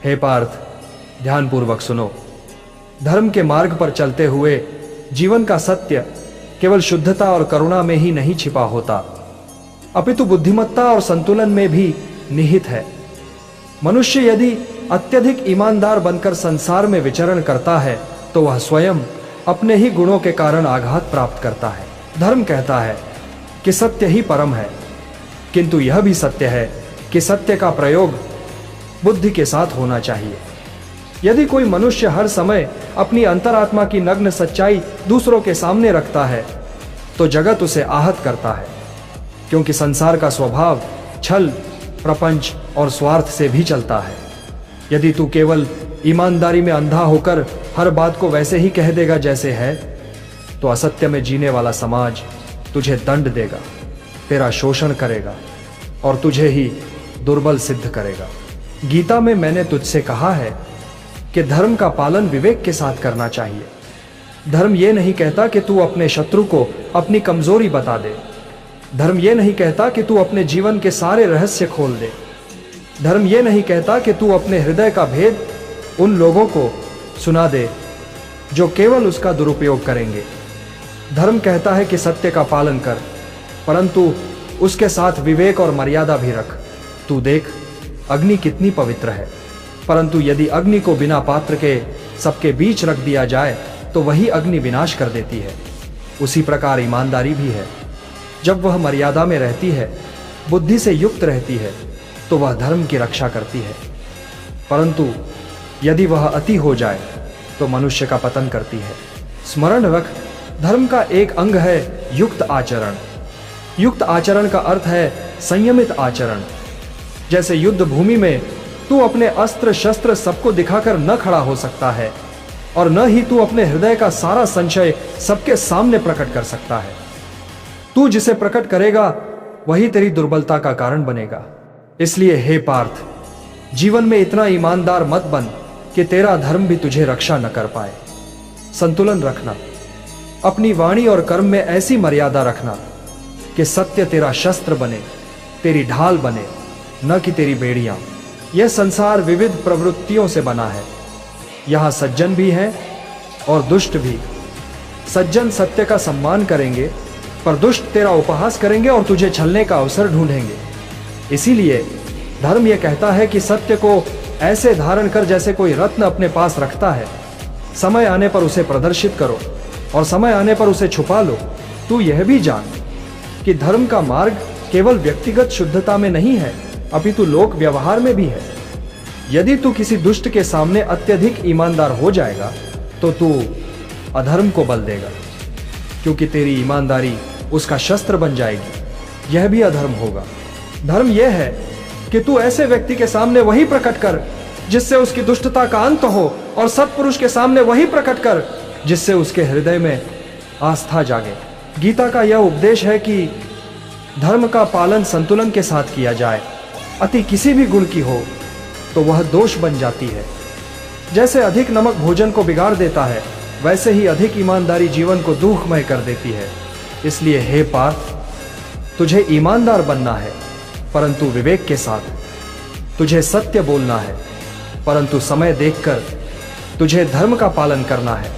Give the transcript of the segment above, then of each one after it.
हे पार्थ, ध्यानपूर्वक सुनो। धर्म के मार्ग पर चलते हुए जीवन का सत्य केवल शुद्धता और करुणा में ही नहीं छिपा होता, अपितु बुद्धिमत्ता और संतुलन में भी निहित है। मनुष्य यदि अत्यधिक ईमानदार बनकर संसार में विचरण करता है तो वह स्वयं अपने ही गुणों के कारण आघात प्राप्त करता है। धर्म कहता है कि सत्य ही परम है, किंतु यह भी सत्य है कि सत्य का प्रयोग बुद्धि के साथ होना चाहिए। यदि कोई मनुष्य हर समय अपनी अंतरात्मा की नग्न सच्चाई दूसरों के सामने रखता है तो जगत उसे आहत करता है, क्योंकि संसार का स्वभाव छल, प्रपंच और स्वार्थ से भी चलता है। यदि तू केवल ईमानदारी में अंधा होकर हर बात को वैसे ही कह देगा जैसे है, तो असत्य में जीने वाला समाज तुझे दंड देगा, तेरा शोषण करेगा और तुझे ही दुर्बल सिद्ध करेगा। गीता में मैंने तुझसे कहा है कि धर्म का पालन विवेक के साथ करना चाहिए। धर्म यह नहीं कहता कि तू अपने शत्रु को अपनी कमजोरी बता दे। धर्म यह नहीं कहता कि तू अपने जीवन के सारे रहस्य खोल दे। धर्म यह नहीं कहता कि तू अपने हृदय का भेद उन लोगों को सुना दे जो केवल उसका दुरुपयोग करेंगे। धर्म कहता है कि सत्य का पालन कर, परंतु उसके साथ विवेक और मर्यादा भी रख। तू देख, अग्नि कितनी पवित्र है, परंतु यदि अग्नि को बिना पात्र के सबके बीच रख दिया जाए तो वही अग्नि विनाश कर देती है। उसी प्रकार ईमानदारी भी है। जब वह मर्यादा में रहती है, बुद्धि से युक्त रहती है, तो वह धर्म की रक्षा करती है, परंतु यदि वह अति हो जाए तो मनुष्य का पतन करती है। स्मरण रख, धर्म का एक अंग है युक्त आचरण। युक्त आचरण का अर्थ है संयमित आचरण। जैसे युद्ध भूमि में तू अपने अस्त्र शस्त्र सबको दिखाकर न खड़ा हो सकता है और न ही तू अपने हृदय का सारा संशय सबके सामने प्रकट कर सकता है। तू जिसे प्रकट करेगा वही तेरी दुर्बलता का कारण बनेगा। इसलिए हे पार्थ, जीवन में इतना ईमानदार मत बन कि तेरा धर्म भी तुझे रक्षा न कर पाए। संतुलन रखना, अपनी वाणी और कर्म में ऐसी मर्यादा रखना कि सत्य तेरा शस्त्र बने, तेरी ढाल बने, न कि तेरी बेड़ियां। यह संसार विविध प्रवृत्तियों से बना है। यहां सज्जन भी हैं और दुष्ट भी। सज्जन सत्य का सम्मान करेंगे, पर दुष्ट तेरा उपहास करेंगे और तुझे छलने का अवसर ढूंढेंगे। इसीलिए धर्म यह कहता है कि सत्य को ऐसे धारण कर जैसे कोई रत्न अपने पास रखता है। समय आने पर उसे प्रदर्शित करो और समय आने पर उसे छुपा लो। तू यह भी जान कि धर्म का मार्ग केवल व्यक्तिगत शुद्धता में नहीं है, अपितु लोक व्यवहार में भी है। यदि तू किसी दुष्ट के सामने अत्यधिक ईमानदार हो जाएगा तो तू अधर्म को बल देगा, क्योंकि तेरी ईमानदारी उसका शस्त्र बन जाएगी। यह भी अधर्म होगा। धर्म यह है कि तू ऐसे व्यक्ति के सामने वही प्रकट कर जिससे उसकी दुष्टता का अंत हो, और सत्पुरुष के सामने वही प्रकट कर जिससे उसके हृदय में आस्था जागे। गीता का यह उपदेश है कि धर्म का पालन संतुलन के साथ किया जाए। अति किसी भी गुण की हो तो वह दोष बन जाती है। जैसे अधिक नमक भोजन को बिगाड़ देता है, वैसे ही अधिक ईमानदारी जीवन को दुखमय कर देती है। इसलिए हे पार्थ, तुझे ईमानदार बनना है, परंतु विवेक के साथ। तुझे सत्य बोलना है, परंतु समय देखकर। तुझे धर्म का पालन करना है,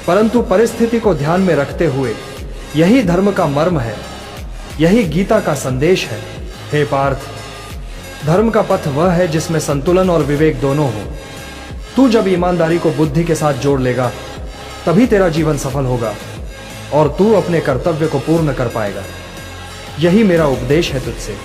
परंतु परिस्थिति को ध्यान में रखते हुए। यही धर्म का मर्म है, यही गीता का संदेश है। हे पार्थ, धर्म का पथ वह है जिसमें संतुलन और विवेक दोनों हो। तू जब ईमानदारी को बुद्धि के साथ जोड़ लेगा, तभी तेरा जीवन सफल होगा और तू अपने कर्तव्य को पूर्ण कर पाएगा। यही मेरा उपदेश है तुझसे।